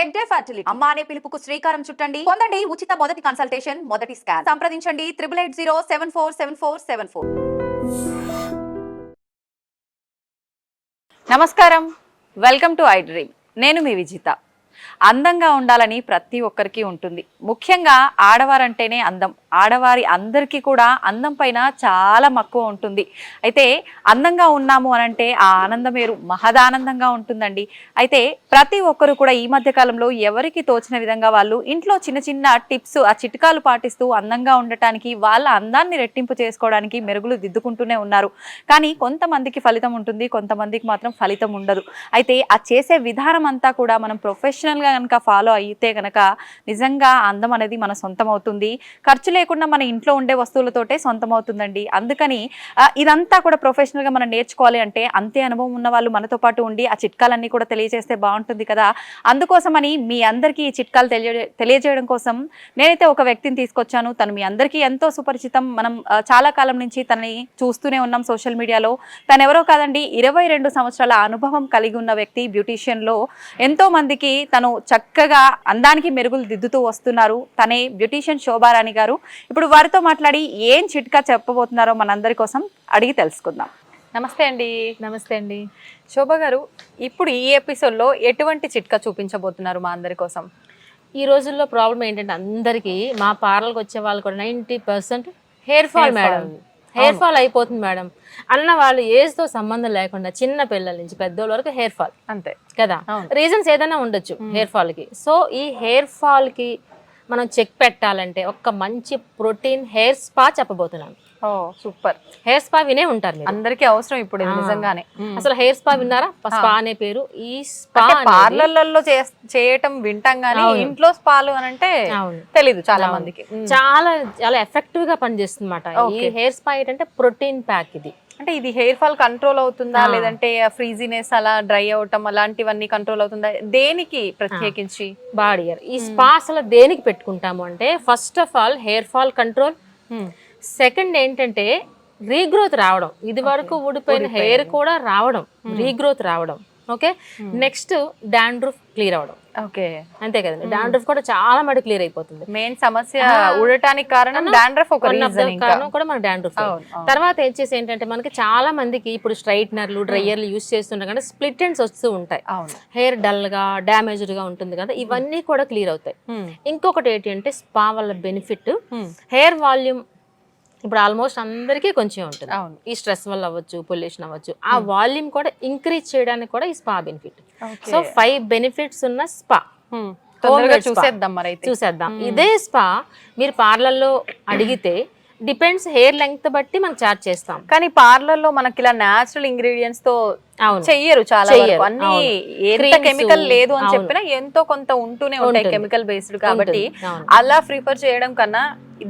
Tech day fertility అమ్మ అనే పిలుపుకు శ్రీకారం చుట్టండి. పొందండి ఉచిత మొదటి కన్సల్టేషన్, మొదటి స్కాన్. సంప్రదించండి 8880747474. నమస్కారం, వెల్కమ్ టు ఐ డ్రీమ్. నేను మీ విజిత. అందంగా ఉండాలని ప్రతి ఒక్కరికి ఉంటుంది. ముఖ్యంగా ఆడవారంటేనే అందం. ఆడవారి అందరికీ కూడా అందం పైన చాలా మక్కువ ఉంటుంది. అయితే అందంగా ఉన్నాము అనంటే ఆ ఆనందం వేరు, మహదానందంగా ఉంటుందండి. అయితే ప్రతి ఒక్కరు కూడా ఈ మధ్య కాలంలో ఎవరికి తోచిన విధంగా వాళ్ళు ఇంట్లో చిన్న చిన్న టిప్స్, ఆ చిట్కాలు పాటిస్తూ అందంగా ఉండటానికి, వాళ్ళ అందాన్ని రెట్టింపు చేసుకోవడానికి మెరుగులు దిద్దుకుంటూనే ఉన్నారు. కానీ కొంతమందికి ఫలితం ఉంటుంది, కొంతమందికి మాత్రం ఫలితం ఉండదు. అయితే ఆ చేసే విధానం అంతా కూడా మనం ప్రొఫెషనల్గా కనుక ఫాలో అయితే కనుక నిజంగా అందం అనేది మన సొంతం అవుతుంది. ఖర్చు లేకుండా మన ఇంట్లో ఉండే వస్తువులతోటే సొంతం అవుతుందండి. అందుకని ఇదంతా కూడా ప్రొఫెషనల్గా మనం నేర్చుకోవాలి అంటే అంతే అనుభవం ఉన్న వాళ్ళు మనతో పాటు ఉండి ఆ చిట్కాలన్నీ కూడా తెలియజేస్తే బాగుంటుంది కదా. అందుకోసమని మీ అందరికీ ఈ చిట్కాలు తెలియజేయడం కోసం నేనైతే ఒక వ్యక్తిని తీసుకొచ్చాను. తను మీ అందరికీ ఎంతో సుపరిచితం. మనం చాలా కాలం నుంచి తనని చూస్తూనే ఉన్నాం సోషల్ మీడియాలో. తను ఎవరో కాదండి, 22 సంవత్సరాల అనుభవం కలిగి ఉన్న వ్యక్తి. బ్యూటీషియన్లో ఎంతో మందికి తను చక్కగా అందానికి మెరుగులు దిద్దుతూ వస్తున్నారు. తనే బ్యూటీషియన్ శోభారాణి గారు. ఇప్పుడు వారితో మాట్లాడి ఏం చిట్కా చెప్పబోతున్నారో మనందరి కోసం అడిగి తెలుసుకుందాం. నమస్తే అండి. నమస్తే అండి. శోభ గారు, ఇప్పుడు ఈ ఎపిసోడ్లో ఎటువంటి చిట్కా చూపించబోతున్నారు మా అందరి కోసం? ఈ రోజుల్లో ప్రాబ్లం ఏంటంటే అందరికీ మా పార్లర్కి వచ్చే వాళ్ళు కూడా 90% hair fall madam. Hair fall అయిపోతుంది మేడం అన్న వాళ్ళు ఏజ్తో సంబంధం లేకుండా చిన్న పిల్లల నుంచి పెద్దోళ్ళ వరకు హెయిర్ ఫాల్ అంతే కదా. రీజన్స్ ఏదైనా ఉండొచ్చు హెయిర్ ఫాల్కి. సో ఈ హెయిర్ ఫాల్కి మనం చెక్ పెట్టాలంటే ఒక మంచి ప్రోటీన్ హెయిర్ స్పా చెప్పబోతున్నాను. ఓ సూపర్. హెయిర్ స్పా వినే ఉంటారు మీరు, అందరికీ అవసరం ఇప్పుడు నిజంగానే. అసలు హెయిర్ స్పా విన్నారా? స్పా అనే పేరు. ఈ స్పా పార్లర్లలో చేయటం వింటాం గానీ ఇంట్లో స్పాలు అని అంటే తెలీదు చాలా మందికి. చాలా చాలా ఎఫెక్టివ్ గా పనిచేస్తుంది అన్నమాట. ఈ హెయిర్ స్పా ఏంటంటే ప్రోటీన్ ప్యాక్. ఇది అంటే ఇది హెయిర్ ఫాల్ కంట్రోల్ అవుతుందా, లేదంటే ఫ్రీజీనెస్ అలా డ్రై అవటం అలాంటివన్నీ కంట్రోల్ అవుతుందా? దేనికి ప్రత్యేకించి? Body hair. ఈ స్పా అసలు దేనికి పెట్టుకుంటాము అంటే first of all hair fall control. Second ఏంటంటే రీగ్రోత్ రావడం. ఇది వరకు ఊడిపోయిన హెయిర్ కూడా రావడం, రీగ్రోత్ రావడం. ఓకే. నెక్స్ట్ డాండ్రఫ్ క్లియర్ అవడం. ఓకే, అంతే కదండి. డాండ్రఫ్ కూడా చాలా మటు క్లియర్ అయిపోతుంది. మెయిన్ సమస్య ఊడటానికి కారణం డాండ్రఫ్ కారణం కూడా మన డాండ్రఫ్. తర్వాత వచ్చేసి ఏంటంటే మనకి చాలా మందికి ఇప్పుడు స్ట్రైట్నర్లు, డ్రైయర్లు యూస్ చేస్తుంటాం కదా, స్ప్లిట్ ఎండ్స్ వస్తూ ఉంటాయి. హెయిర్ డల్ గా, డామేజ్డ్ గా ఉంటుంది కదా, ఇవన్నీ కూడా క్లియర్ అవుతాయి. ఇంకొకటి ఏంటి అంటే స్పా వల్ల బెనిఫిట్ హెయిర్ వాల్యూమ్. ఇప్పుడు ఆల్మోస్ట్ అందరికీ కొంచెం ఉంటుంది. ఈ స్ట్రెస్ వల్ల అవ్వచ్చు, పొల్యూషన్ అవ్వచ్చు, ఆ వాల్యూమ్ కూడా ఇంక్రీజ్ చేయడానికి కూడా ఈ స్పా బెనిఫిట్. సో 5 బెనిఫిట్స్ ఉన్న స్పా చూసేద్దాం. ఇదే స్పా మీరు పార్లర్లో అడిగితే డిపెండ్స్ హెయిర్ లెంగ్త్ బట్టి మనం చార్జ్ చేస్తాం. కానీ పార్లర్ లో మనకి ఇలా నేచురల్ ఇంగ్రీడియంట్స్ తో చెయ్యరు చాలా వరకు. అన్ని ఎంత కెమికల్ లేదు అని చెప్పినా ఎంతో కొంత ఉంటూనే ఉంటాయి కెమికల్ బేస్డ్. కాబట్టి అలా ప్రిఫర్ చేయడం కన్నా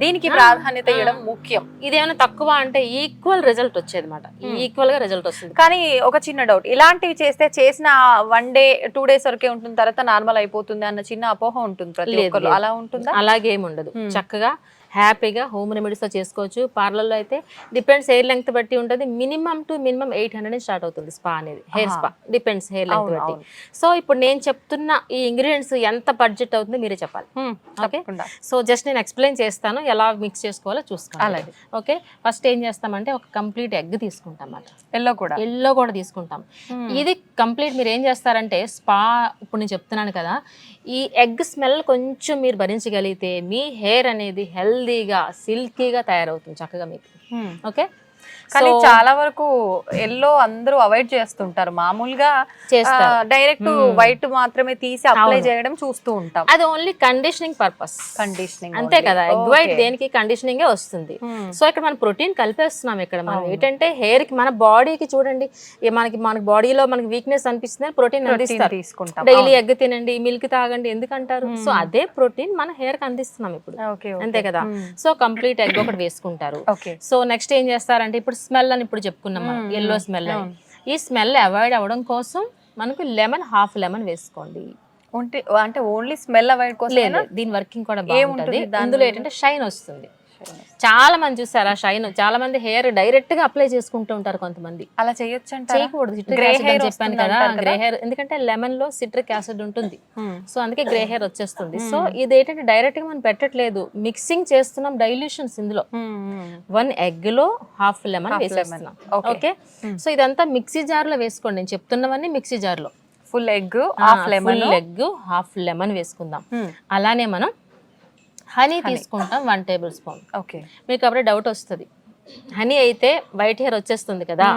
దీనికి ప్రాధాన్యత ఇవ్వడం ముఖ్యం. ఇదేమైనా తక్కువ అంటే ఈక్వల్ రిజల్ట్ వచ్చేది అనమాట. ఈక్వల్ గా రిజల్ట్ వస్తుంది. కానీ ఒక చిన్న డౌట్, ఇలాంటివి చేసిన 1 డే 2 డేస్ వరకే ఉంటుంది, తర్వాత నార్మల్ అయిపోతుంది అన్న చిన్న అపోహ ఉంటుంది ప్రతి ఒక్కరు. అలా ఉంటుందా? అలాగేమి ఉండదు. చక్కగా హ్యాపీగా హోమ్ రెమెడీస్తో చేసుకోవచ్చు. పార్లర్లో అయితే డిపెండ్స్ హెయిర్ లెంగ్త్ బట్టి ఉంటుంది. మినిమం 800 స్టార్ట్ అవుతుంది స్పా అనేది. Hair spa depends hair length బట్టి. సో ఇప్పుడు నేను చెప్తున్న ఈ ఇంగ్రీడియంట్స్ ఎంత బడ్జెట్ అవుతుందో మీరే చెప్పాలి. ఓకే. సో జస్ట్ నేను ఎక్స్ప్లెయిన్ చేస్తాను, ఎలా మిక్స్ చేసుకోవాలో చూసుకోవాలి. ఓకే. ఫస్ట్ ఏం చేస్తామంటే ఒక కంప్లీట్ ఎగ్ తీసుకుంటాం అన్నమాట. ఎల్లో కూడా తీసుకుంటాం. ఇది కంప్లీట్ మీరు ఏం చేస్తారంటే స్పా ఇప్పుడు నేను చెప్తున్నాను కదా, ఈ ఎగ్ స్మెల్ కొంచెం మీరు భరించగలిగితే మీ హెయిర్ అనేది హెల్దీగా సిల్కీగా తయారవుతుంది చక్కగా మీకు. ఓకే. కానీ చాలా వరకు ఎల్లో అందరూ అవాయిడ్ చేస్తుంటారు. మామూలుగా డైరెక్ట్ వైట్ మాత్రమే తీసి అప్లై చేయడం చూస్తూ ఉంటాం. అది ఓన్లీ కండిషనింగ్ పర్పస్. కండిషనింగ్ అంతే కదా. ఎగ్ వైట్ దేనికి కండిషనింగ్ వస్తుంది. సో ఇక్కడ మనం ప్రోటీన్ కలిపేస్తున్నాం. ఇక్కడ మనం ఏంటంటే హెయిర్ కి, మన బాడీకి చూడండి, మన బాడీలో మనకి వీక్నెస్ అనిపిస్తుంది, ప్రోటీన్ తీసుకుంటాం. డైలీ ఎగ్ తినండి, మిల్క్ తాగండి ఎందుకంటారు. సో అదే ప్రోటీన్ మన హెయిర్ కి అందిస్తున్నాం ఇప్పుడు. అంతే కదా. సో కంప్లీట్ ఎగ్ ఒకటి వేసుకుంటారు. సో నెక్స్ట్ ఏం చేస్తారంటే ఇప్పుడు స్మెల్ అని ఇప్పుడు చెప్పుకున్నాం మనం, ఎల్లో స్మెల్ అని. ఈ స్మెల్ అవాయిడ్ అవ్వడం కోసం మనకు హాఫ్ లెమన్ వేసుకోండి. అంటే ఓన్లీ స్మెల్ అవాయిడ్ కోసం లేదు, దీని వర్కింగ్ కూడా బాగుంటుంది. అందులో ఏంటంటే షైన్ వస్తుంది. చాలా మంది చూసారా షైన్, చాలా మంది హెయిర్ డైరెక్ట్ గా అప్లై చేసుకుంటూ ఉంటారు కొంతమంది. అలా చేయొచ్చు అంట. చేయకూడదు, సిట్రిక్ యాసిడ్ అని చెప్పాను కదా, గ్రే హెయిర్. ఎందుకంటే లెమన్ లో సిట్రిక్ యాసిడ్ ఉంటుంది, సో అందుకే గ్రే హెయిర్ వచ్చేస్తుంది. సో ఇది ఏంటంటే డైరెక్ట్ గా మనం పెట్టట్లేదు, మిక్సింగ్ చేస్తున్నాం డైల్యూషన్స్ ఇందులో. 1 egg లో హాఫ్ లెమన్ వేసేస్తున్నాం. ఓకే, సో ఇదంతా మిక్సీ జార్ లో వేసుకోండి, నేను చెప్తున్నవన్నీ మిక్సీ జార్ లో. Full egg half lemon, full egg half lemon వేసుకుందాం. అలానే మనం హనీ తీసుకుంటాం 1 tablespoon. ఓకే, మీకు అప్పుడే డౌట్ వస్తుంది, హనీ అయితే వైట్ హెయిర్ వచ్చేస్తుంది కదా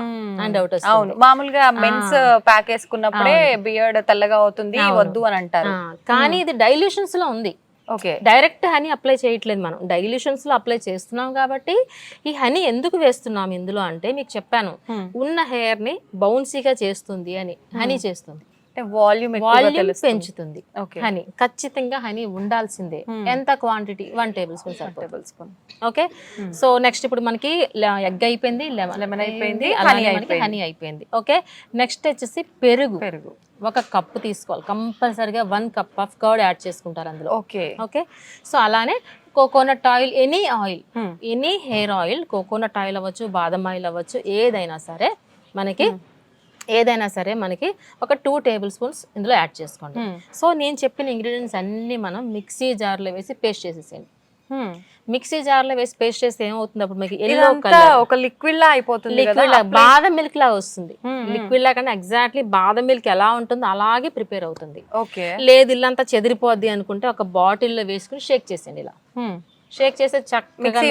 అని డౌట్ వస్తుంది. అవును, మామూలుగా మెన్స్ ప్యాక్ వేసుకున్నప్పుడే బియర్డ్ తెల్లగా అవుతుంది, వద్దు అని అంటారు. కానీ ఇది డైల్యూషన్స్ లో ఉంది. ఓకే, డైరెక్ట్ హనీ అప్లై చేయట్లేదు, మనం డైల్యూషన్స్ లో అప్లై చేస్తున్నాం. కాబట్టి ఈ హనీ ఎందుకు వేస్తున్నాం ఇందులో అంటే మీకు చెప్పాను, ఉన్న హెయిర్ ని బౌన్సీగా చేస్తుంది అని హనీ చేస్తుంది, వాల్యూమ్ పెంచుతుంది. హనీ ఖచ్చితంగా హనీ ఉండాల్సిందే. ఎంత quantity? 1 tablespoon. Okay, so next ఇప్పుడు మనకి ఎగ్ అయిపోయింది, లెమన్ అయిపోయింది, హనీ అయిపోయింది. ఓకే, నెక్స్ట్ వచ్చేసి పెరుగు. 1 కప్పు తీసుకోవాలి కంపల్సరిగా. 1 cup ఆఫ్ కర్డ్ యాడ్ చేసుకుంటారు అందులో. ఓకే ఓకే, సో అలానే coconut oil, any hair oil, coconut oil అవ్వచ్చు, బాదం ఆయిల్ అవ్వచ్చు, ఏదైనా సరే మనకి ఒక 2 tablespoons ఇందులో యాడ్ చేసుకోండి. సో నేను చెప్పిన ఇంగ్రీడియంట్స్ అన్ని మనం మిక్సీ జార్లో వేసి పేస్ట్ చేసేసేయండి. మిక్సీ జార్లో వేసి పేస్ట్ చేస్తే ఏమవుతుంది, అప్పుడు మీకు ఎల్లో కలర్ ఒక లిక్విడ్ లా అయిపోతుంది, లిక్విడ్ బాదం మిల్క్ లా వస్తుంది. లిక్విడ్ లా కన్నా ఎగ్జాక్ట్లీ బాదం మిల్క్ ఎలా ఉంటుందో అలాగే ప్రిపేర్ అవుతుంది. ఓకే, లేదు ఇల్లంతా చెదిరిపోద్ది అనుకుంటే ఒక బాటిల్లో వేసుకుని షేక్ చేసేయండి. ఇలా షేక్ చేస్తే చక్కగా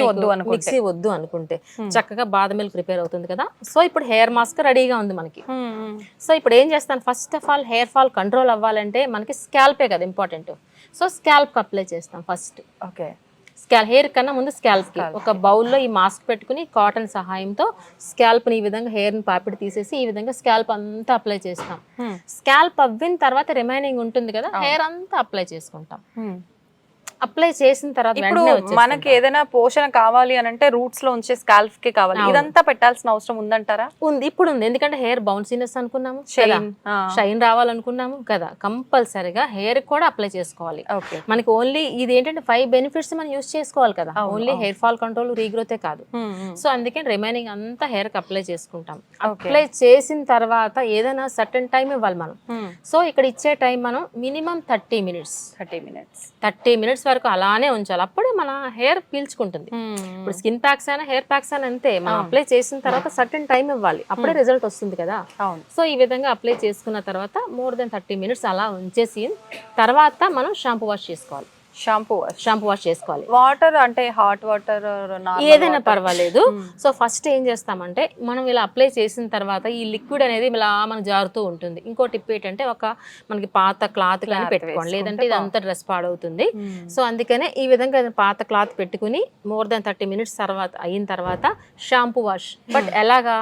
మిక్సీ వద్దు అనుకుంటే చక్కగా బాదం మిల్క్ ప్రిపేర్ అవుతుంది కదా. సో ఇప్పుడు హెయిర్ మాస్క్ రెడీగా ఉంది మనకి. సో ఇప్పుడు ఏం చేస్తాను, first of all hair fall control అవ్వాలంటే మనకి స్కాల్పే కదా ఇంపార్టెంట్. సో స్కాల్ప్ అప్లై చేస్తాం ఫస్ట్. ఓకే, హెయిర్ కన్నా ముందు స్కాల్ప్ కి ఒక బౌల్లో ఈ మాస్క్ పెట్టుకుని కాటన్ సహాయంతో స్కాల్ప్ ని ఈ విధంగా హెయిర్ ని పాపిడి తీసేసి ఈ విధంగా స్కాల్ప్ అంతా అప్లై చేస్తాం. స్కాల్ప్ అవ్విన తర్వాత రిమైనింగ్ ఉంటుంది కదా, హెయిర్ అంతా అప్లై చేసుకుంటాం. అప్లై చేసిన తర్వాత ఇప్పుడు మనకి ఏదైనా పోషణ కావాలి అని అంటే రూట్స్ లో ఉంచే స్కాల్ప్ కి కావాలి, ఇదంతా పెట్టాల్సిన అవసరం ఉందంటారా? ఉంది, ఇప్పుడు ఉంది. ఎందుకంటే హెయిర్ బౌన్సీనెస్ అనుకున్నాము, షైన్ రావాలనుకున్నాము కదా, కంపల్సరిగా హెయిర్ కూడా అప్లై చేసుకోవాలి. మనకి ఓన్లీ ఇది ఏంటంటే 5 benefits మనం యూజ్ చేసుకోవాలి కదా, ఓన్లీ హెయిర్ ఫాల్ కంట్రోల్, రీగ్రోతే కాదు. సో అందుకే రిమైనింగ్ అంతా హెయిర్ కి అప్లై చేసుకుంటాం. అప్లై చేసిన తర్వాత ఏదైనా సర్టెన్ టైం ఇవ్వాలి మనం. సో ఇక్కడ ఇచ్చే టైం మనం మినిమం 30 minutes వరకు అలానే ఉంచాలి, అప్పుడే మన హెయిర్ పీల్చుకుంటుంది. ఇప్పుడు స్కిన్ ప్యాక్స్ అయినా హెయిర్ ప్యాక్స్ అయినా అంతే, మనం అప్లై చేసిన తర్వాత సర్టెన్ టైం ఇవ్వాలి, అప్పుడే రిజల్ట్ వస్తుంది కదా. సో ఈ విధంగా అప్లై చేసుకున్న తర్వాత మోర్ దెన్ 30 minutes అలా ఉంచేసి తర్వాత మనం షాంపూ వాష్ చేసుకోవాలి. షాంపూ వాష్ చేసుకోవాలి. వాటర్ అంటే హాట్ వాటర్ ఏదైనా పర్వాలేదు. సో ఫస్ట్ ఏం చేస్తామంటే మనం ఇలా అప్లై చేసిన తర్వాత ఈ లిక్విడ్ అనేది ఇలా మనకు జారుతూ ఉంటుంది. ఇంకో టిప్ ఏంటంటే మనకి పాత క్లాత్ కానీ పెట్టుకోండి, లేదంటే ఇదంతా డ్రెస్ పాడవుతుంది. సో అందుకనే ఈ విధంగా పాత క్లాత్ పెట్టుకుని మోర్ దెన్ 30 minutes అయిన తర్వాత షాంపూ వాష్. బట్ ఎలాగా,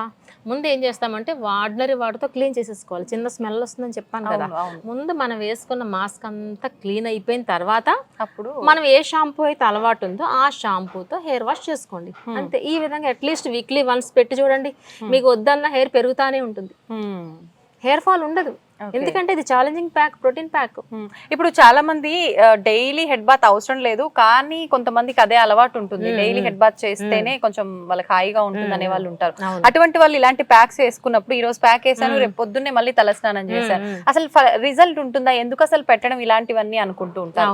ముందు ఏం చేస్తామంటే ఆర్డినరీ వాటర్తో క్లీన్ చేసేసుకోవాలి, చిన్న స్మెల్ వస్తుందని చెప్పాను కదా. ముందు మనం వేసుకున్న మాస్క్ అంతా క్లీన్ అయిపోయిన తర్వాత అప్పుడు మనం ఏ షాంపూ అయితే అలవాటు ఉందో ఆ షాంపూతో హెయిర్ వాష్ చేసుకోండి అంతే. ఈ విధంగా అట్లీస్ట్ వీక్లీ వన్స్ పెట్టి చూడండి, మీకు వద్దన్న హెయిర్ పెరుగుతానే ఉంటుంది, హెయిర్ ఫాల్ ఉండదు. ఎందుకంటే ఇది ఛాలెంజింగ్ ప్యాక్, ప్రోటీన్ ప్యాక్. ఇప్పుడు చాలా మంది డైలీ హెడ్ బాత్ అవసరం లేదు, కానీ కొంతమందికి అదే అలవాటు ఉంటుంది, డైలీ హెడ్ బాత్ చేస్తేనే కొంచెం వాళ్ళకి హాయిగా ఉంటుంది అనే వాళ్ళు ఉంటారు. అటువంటి వాళ్ళు ఇలాంటి ప్యాక్స్ వేసుకున్నప్పుడు ఈ రోజు ప్యాక్ వేసాను, రేపు పొద్దున్నే మళ్ళీ తలస్నానం చేశాను, అసలు రిజల్ట్ ఉంటుందా, ఎందుకు అసలు పెట్టడం ఇలాంటివన్నీ అనుకుంటూ ఉంటారు.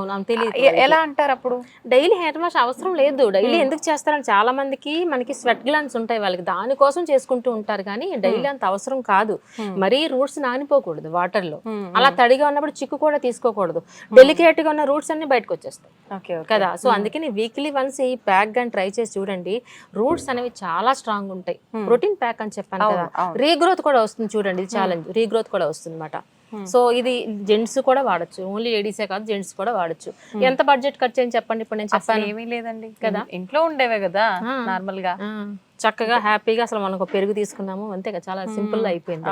ఎలా అంటారు అప్పుడు? డైలీ హెయిర్ వాష్ అవసరం లేదు. డైలీ ఎందుకు చేస్తారని చాలా మందికి మనకి స్వెట్ గ్లాండ్స్ ఉంటాయి, వాళ్ళకి దానికోసం చేసుకుంటూ ఉంటారు. కానీ డైలీ అంత అవసరం కాదు. మరీ రూట్స్ నానిపోకూడదు వాటర్ లో, అలా తడిగా ఉన్నప్పుడు చిక్కు కూడా తీసుకోకూడదు, డెలికేట్ గా ఉన్న రూట్స్ అన్ని బయటకు వచ్చేస్తాయి కదా. సో అందుకని వీక్లీ వన్స్ ఈ ప్యాక్ గాని ట్రై చేసి చూడండి, రూట్స్ అనేవి చాలా స్ట్రాంగ్ ఉంటాయి. ప్రోటీన్ ప్యాక్ అని చెప్పాను కదా, రీగ్రోత్ కూడా వస్తుంది చూడండి, ఇది ఛాలెంజ్, రీగ్రోత్ కూడా వస్తుంది అన్నమాట. సో ఇది జెంట్స్ కూడా వాడచ్చు, ఓన్లీ లేడీసే కాదు జెంట్స్ కూడా వాడచ్చు. ఎంత బడ్జెట్ ఖర్చు అని చెప్పండి. ఇప్పుడు నేను చెప్పాను ఏమీ లేదండి కదా, ఇంట్లో ఉండేవే కదా నార్మల్ గా, చక్కగా హ్యాపీగా అసలు మనం ఒక పెరుగు తీసుకున్నాము అంతే కదా, చాలా సింపుల్ గా అయిపోయింది.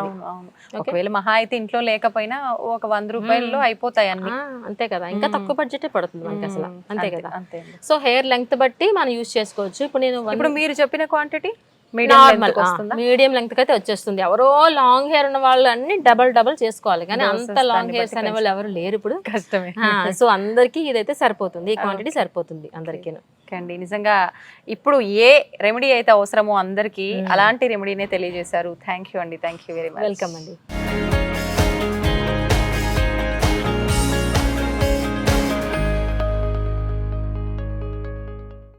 ఒకవేళ మహా అయితే ఇంట్లో లేకపోయినా ఒక 100 రూపాయల్లో అయిపోతాయి అన్ని, అంతే కదా. ఇంకా తక్కువ బడ్జెటే పడుతుంది మనకి అసలు, అంతే కదా. సో హెయిర్ లెంగ్త్ బట్టి మనం యూజ్ చేసుకోవచ్చు. ఇప్పుడు మీరు చెప్పిన క్వాంటిటీ నార్మల్ మీడియం లెంగ్త్ అయితే వచ్చేస్తుంది. ఎవరో లాంగ్ హెయిర్ ఉన్న వాళ్ళు అన్ని డబల్ చేసుకోవాలి, కానీ అంత లాంగ్ హెయిర్స్ అనే వాళ్ళు ఎవరు లేరు ఇప్పుడు, కష్టమే. సో అందరికి ఇదైతే సరిపోతుంది, ఈ క్వాంటిటీ సరిపోతుంది అందరికీ. అండి నిజంగా ఇప్పుడు ఏ రెమెడీ అయితే అవసరమో అందరికీ అలాంటి రెమెడీనే తెలియజేశారు. థ్యాంక్ యూ అండి, thank you very much. Welcome అండి.